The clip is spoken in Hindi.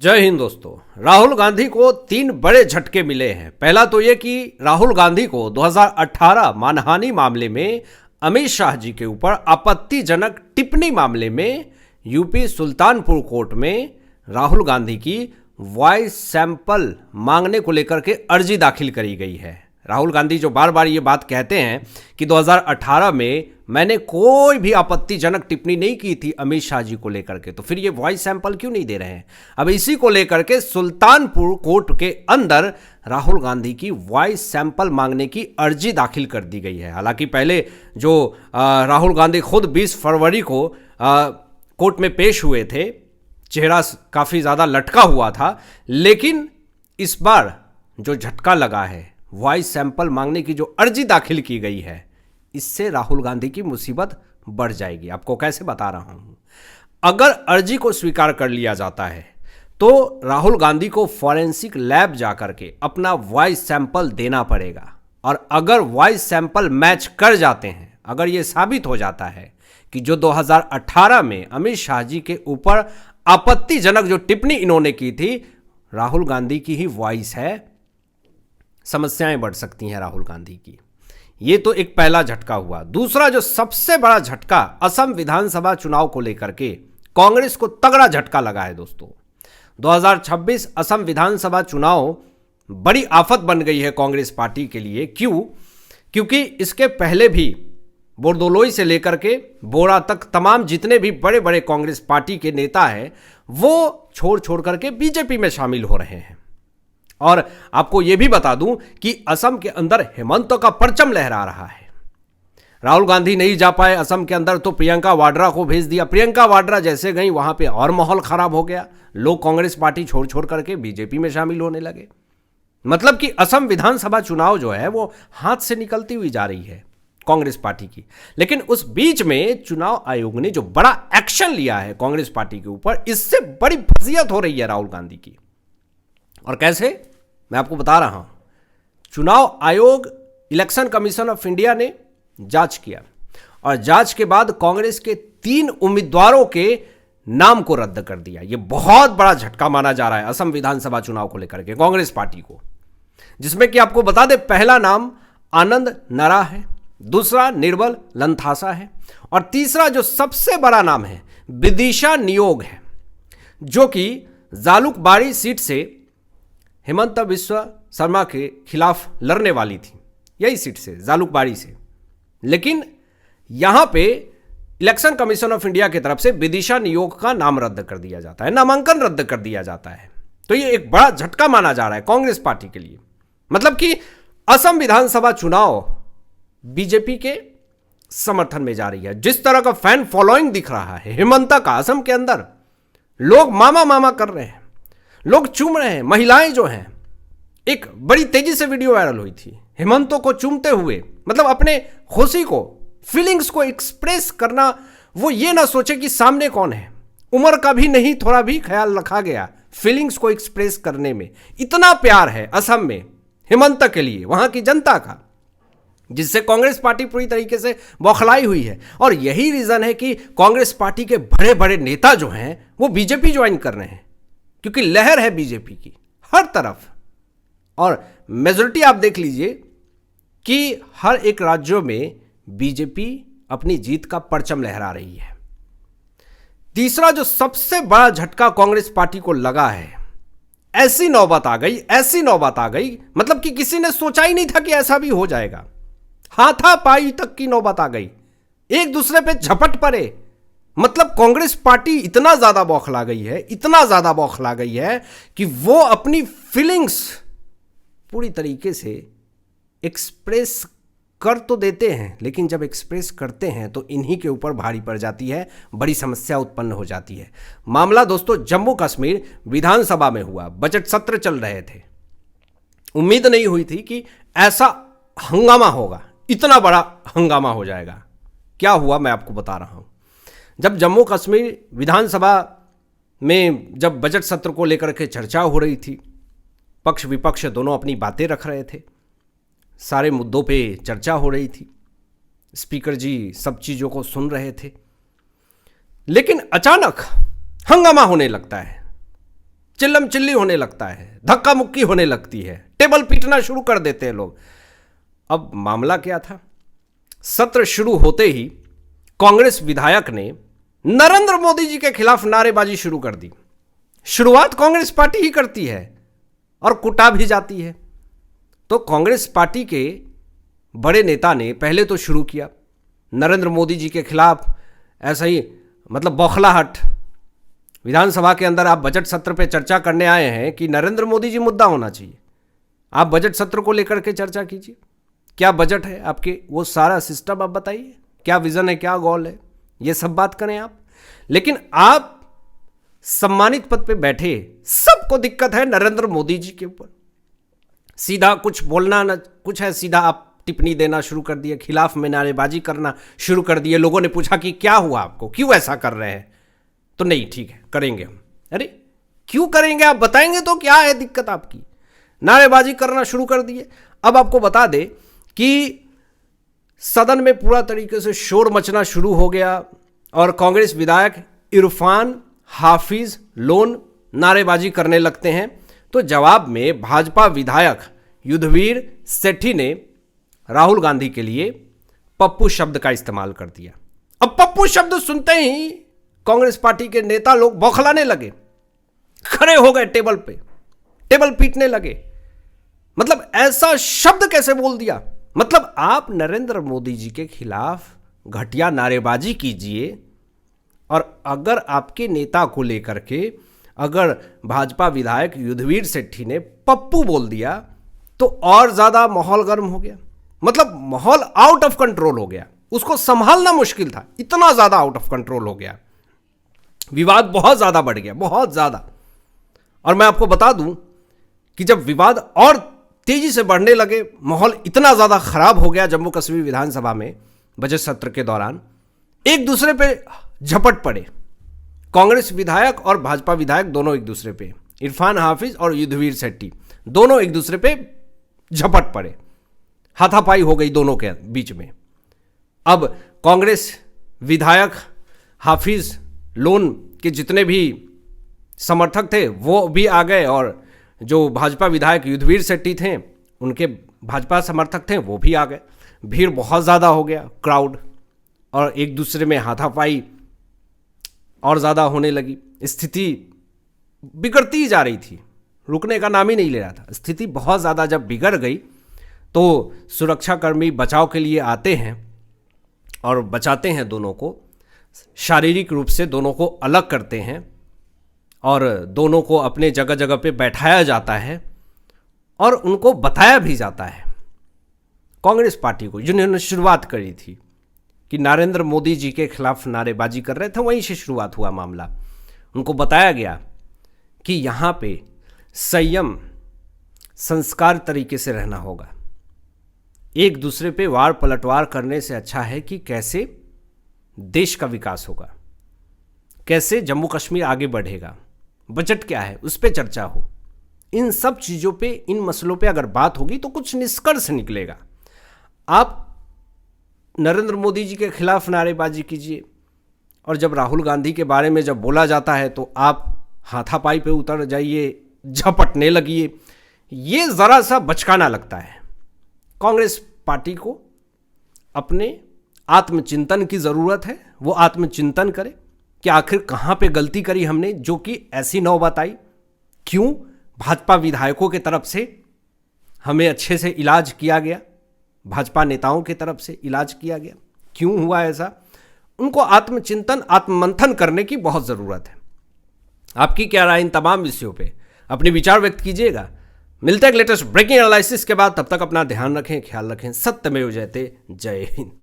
जय हिंद दोस्तों। राहुल गांधी को 3 बड़े झटके मिले हैं। पहला तो ये कि राहुल गांधी को 2018 मानहानि मामले में अमित शाह जी के ऊपर आपत्तिजनक टिप्पणी मामले में यूपी सुल्तानपुर कोर्ट में राहुल गांधी की वॉइस सैंपल मांगने को लेकर के अर्जी दाखिल करी गई है। राहुल गांधी जो बार बार ये बात कहते हैं कि 2018 में मैंने कोई भी आपत्तिजनक टिप्पणी नहीं की थी अमित शाह जी को लेकर के, तो फिर ये वॉइस सैंपल क्यों नहीं दे रहे हैं। अब इसी को लेकर के सुल्तानपुर कोर्ट के अंदर राहुल गांधी की वॉइस सैंपल मांगने की अर्जी दाखिल कर दी गई है। हालांकि पहले जो राहुल गांधी खुद 20 फरवरी को कोर्ट में पेश हुए थे, चेहरा काफ़ी ज़्यादा लटका हुआ था, लेकिन इस बार जो झटका लगा है, वॉइस सैंपल मांगने की जो अर्जी दाखिल की गई है, इससे राहुल गांधी की मुसीबत बढ़ जाएगी। आपको कैसे बता रहा हूं। अगर अर्जी को स्वीकार कर लिया जाता है तो राहुल गांधी को फॉरेंसिक लैब जाकर के अपना वॉइस सैंपल देना पड़ेगा, और अगर वॉइस सैंपल मैच कर जाते हैं, अगर यह साबित हो जाता है कि जो 2018 में अमित शाह जी के ऊपर आपत्तिजनक जो टिप्पणी इन्होंने की थी राहुल गांधी की ही वॉइस है, समस्याएं बढ़ सकती हैं राहुल गांधी की। ये तो एक पहला झटका हुआ। दूसरा जो सबसे बड़ा झटका असम विधानसभा चुनाव को लेकर के कांग्रेस को तगड़ा झटका लगा है दोस्तों। 2026 असम विधानसभा चुनाव बड़ी आफत बन गई है कांग्रेस पार्टी के लिए। क्यों? क्योंकि इसके पहले भी बोरदोलोई से लेकर के बोरा तक तमाम जितने भी बड़े बड़े कांग्रेस पार्टी के नेता हैं वो छोड़ करके बीजेपी में शामिल हो रहे हैं। और आपको यह भी बता दूं कि असम के अंदर हेमंत का परचम लहरा रहा है। राहुल गांधी नहीं जा पाए असम के अंदर तो प्रियंका वाड्रा को भेज दिया। प्रियंका वाड्रा जैसे गई वहां पे और माहौल खराब हो गया, लोग कांग्रेस पार्टी छोड़ करके बीजेपी में शामिल होने लगे। मतलब कि असम विधानसभा चुनाव जो है वो हाथ से निकलती हुई जा रही है कांग्रेस पार्टी की। लेकिन उस बीच में चुनाव आयोग ने जो बड़ा एक्शन लिया है कांग्रेस पार्टी के ऊपर, इससे बड़ी फजीहत हो रही है राहुल गांधी की। और कैसे, मैं आपको बता रहा हूं। चुनाव आयोग, इलेक्शन कमीशन ऑफ इंडिया ने जांच किया, और जांच के बाद कांग्रेस के 3 उम्मीदवारों के नाम को रद्द कर दिया। यह बहुत बड़ा झटका माना जा रहा है असम विधानसभा चुनाव को लेकर के कांग्रेस पार्टी को, जिसमें कि आपको बता दें पहला नाम आनंद नरा है, दूसरा निर्बल लंथासा है, और तीसरा जो सबसे बड़ा नाम है विदिशा नियोग है, जो कि जालुकबाड़ी सीट से हेमंत बिस्वा शर्मा के खिलाफ लड़ने वाली थी, यही सीट से, जालुकबाड़ी से। लेकिन यहां पे इलेक्शन कमीशन ऑफ इंडिया की तरफ से विदिशा नियोग का नाम रद्द कर दिया जाता है, नामांकन रद्द कर दिया जाता है। तो ये एक बड़ा झटका माना जा रहा है कांग्रेस पार्टी के लिए। मतलब कि असम विधानसभा चुनाव बीजेपी के समर्थन में जा रही है। जिस तरह का फैन फॉलोइंग दिख रहा है हेमंत का असम के अंदर, लोग मामा मामा कर रहे हैं, लोग चूम रहे हैं। महिलाएं जो हैं, एक बड़ी तेजी से वीडियो वायरल हुई थी हेमंत को चूमते हुए, मतलब अपने खुशी को, फीलिंग्स को एक्सप्रेस करना। वो ये ना सोचे कि सामने कौन है, उम्र का भी नहीं थोड़ा भी ख्याल रखा गया। फीलिंग्स को एक्सप्रेस करने में इतना प्यार है असम में हेमंत के लिए, वहां की जनता का, जिससे कांग्रेस पार्टी पूरी तरीके से बौखलाई हुई है। और यही रीजन है कि कांग्रेस पार्टी के बड़े बड़े नेता जो हैं वो बीजेपी ज्वाइन कर रहे हैं, क्योंकि लहर है बीजेपी की हर तरफ। और मेजॉरिटी आप देख लीजिए कि हर एक राज्यों में बीजेपी अपनी जीत का परचम लहरा रही है। तीसरा जो सबसे बड़ा झटका कांग्रेस पार्टी को लगा है, ऐसी नौबत आ गई, मतलब कि किसी ने सोचा ही नहीं था कि ऐसा भी हो जाएगा। हाथापाई तक की नौबत आ गई, एक दूसरे पे झपट पड़े। मतलब कांग्रेस पार्टी इतना ज्यादा बौखला गई है कि वो अपनी फीलिंग्स पूरी तरीके से एक्सप्रेस कर तो देते हैं, लेकिन जब एक्सप्रेस करते हैं तो इन्हीं के ऊपर भारी पड़ जाती है, बड़ी समस्या उत्पन्न हो जाती है। मामला दोस्तों जम्मू कश्मीर विधानसभा में हुआ, बजट सत्र चल रहे थे। उम्मीद नहीं हुई थी कि ऐसा हंगामा होगा, इतना बड़ा हंगामा हो जाएगा। क्या हुआ मैं आपको बता रहा हूं। जब जम्मू कश्मीर विधानसभा में जब बजट सत्र को लेकर के चर्चा हो रही थी, पक्ष विपक्ष दोनों अपनी बातें रख रहे थे, सारे मुद्दों पे चर्चा हो रही थी, स्पीकर जी सब चीज़ों को सुन रहे थे, लेकिन अचानक हंगामा होने लगता है। चिल्लम चिल्ली होने लगता है, धक्का मुक्की होने लगती है, टेबल पीटना शुरू कर देते हैं लोग। अब मामला क्या था, सत्र शुरू होते ही कांग्रेस विधायक ने नरेंद्र मोदी जी के खिलाफ नारेबाजी शुरू कर दी। शुरुआत कांग्रेस पार्टी ही करती है और कुटा भी जाती है। तो कांग्रेस पार्टी के बड़े नेता ने पहले तो शुरू किया नरेंद्र मोदी जी के खिलाफ ऐसा ही, मतलब बौखलाहट। विधानसभा के अंदर आप बजट सत्र पे चर्चा करने आए हैं कि नरेंद्र मोदी जी मुद्दा होना चाहिए, आप बजट सत्र को लेकर के चर्चा कीजिए। क्या बजट है आपके, वो सारा सिस्टम आप बताइए, क्या विजन है, क्या गोल है, ये सब बात करें आप। लेकिन आप सम्मानित पद पे बैठे, सबको दिक्कत है नरेंद्र मोदी जी के ऊपर, सीधा कुछ बोलना न कुछ है, सीधा आप टिप्पणी देना शुरू कर दिए, खिलाफ में नारेबाजी करना शुरू कर दिए। लोगों ने पूछा कि क्या हुआ आपको, क्यों ऐसा कर रहे हैं, तो नहीं ठीक है करेंगे हम। अरे क्यों करेंगे, आप बताएंगे तो क्या है दिक्कत आपकी, नारेबाजी करना शुरू कर दिए। अब आपको बता दे कि सदन में पूरा तरीके से शोर मचना शुरू हो गया और कांग्रेस विधायक इरफान हाफिज लोन नारेबाजी करने लगते हैं। तो जवाब में भाजपा विधायक युद्धवीर सेठी ने राहुल गांधी के लिए पप्पू शब्द का इस्तेमाल कर दिया। अब पप्पू शब्द सुनते ही कांग्रेस पार्टी के नेता लोग बौखलाने लगे, खड़े हो गए टेबल पे, टेबल पीटने लगे। मतलब ऐसा शब्द कैसे बोल दिया, मतलब आप नरेंद्र मोदी जी के खिलाफ घटिया नारेबाजी कीजिए और अगर आपके नेता को लेकर के अगर भाजपा विधायक युद्धवीर सेठी ने पप्पू बोल दिया तो और ज्यादा माहौल गर्म हो गया। मतलब माहौल आउट ऑफ कंट्रोल हो गया, उसको संभालना मुश्किल था, इतना ज्यादा आउट ऑफ कंट्रोल हो गया, विवाद बहुत ज्यादा बढ़ गया, बहुत ज्यादा। और मैं आपको बता दूं कि जब विवाद और तेजी से बढ़ने लगे, माहौल इतना ज्यादा खराब हो गया जम्मू कश्मीर विधानसभा में बजट सत्र के दौरान, एक दूसरे पे झपट पड़े कांग्रेस विधायक और भाजपा विधायक, दोनों एक दूसरे पे, इरफान हाफिज और युद्धवीर सेठी दोनों एक दूसरे पे झपट पड़े, हाथापाई हो गई दोनों के बीच में। अब कांग्रेस विधायक हाफिज लोन के जितने भी समर्थक थे वो भी आ गए और जो भाजपा विधायक युद्धवीर सेठी थे उनके भाजपा समर्थक थे वो भी आ गए। भीड़ बहुत ज़्यादा हो गया, क्राउड, और एक दूसरे में हाथापाई और ज़्यादा होने लगी। स्थिति बिगड़ती ही जा रही थी, रुकने का नाम ही नहीं ले रहा था। स्थिति बहुत ज़्यादा जब बिगड़ गई तो सुरक्षाकर्मी बचाव के लिए आते हैं और बचाते हैं दोनों को, शारीरिक रूप से दोनों को अलग करते हैं और दोनों को अपने जगह जगह पे बैठाया जाता है और उनको बताया भी जाता है कांग्रेस पार्टी को, जिन्होंने शुरुआत करी थी कि नरेंद्र मोदी जी के खिलाफ नारेबाजी कर रहे थे, वहीं से शुरुआत हुआ मामला। उनको बताया गया कि यहाँ पे संयम संस्कार तरीके से रहना होगा, एक दूसरे पे वार पलटवार करने से अच्छा है कि कैसे देश का विकास होगा, कैसे जम्मू कश्मीर आगे बढ़ेगा, बजट क्या है उस पर चर्चा हो। इन सब चीज़ों पे, इन मसलों पे अगर बात होगी तो कुछ निष्कर्ष निकलेगा। आप नरेंद्र मोदी जी के खिलाफ नारेबाजी कीजिए और जब राहुल गांधी के बारे में जब बोला जाता है तो आप हाथापाई पे उतर जाइए, झपटने लगिए। ये ज़रा सा बचकाना लगता है। कांग्रेस पार्टी को अपने आत्मचिंतन की ज़रूरत है, वो आत्मचिंतन करे कि आखिर कहाँ पे गलती करी हमने जो कि ऐसी नौबत आई, क्यों भाजपा विधायकों के तरफ से हमें अच्छे से इलाज किया गया, भाजपा नेताओं की तरफ से इलाज किया गया, क्यों हुआ ऐसा। उनको आत्मचिंतन, आत्ममंथन करने की बहुत ज़रूरत है। आपकी क्या राय इन तमाम विषयों पे, अपने विचार व्यक्त कीजिएगा। मिलते हैं लेटेस्ट ब्रेकिंग एनालिसिस के बाद, तब तक अपना ध्यान रखें, ख्याल रखें। सत्यमेव जयते। जय हिंद।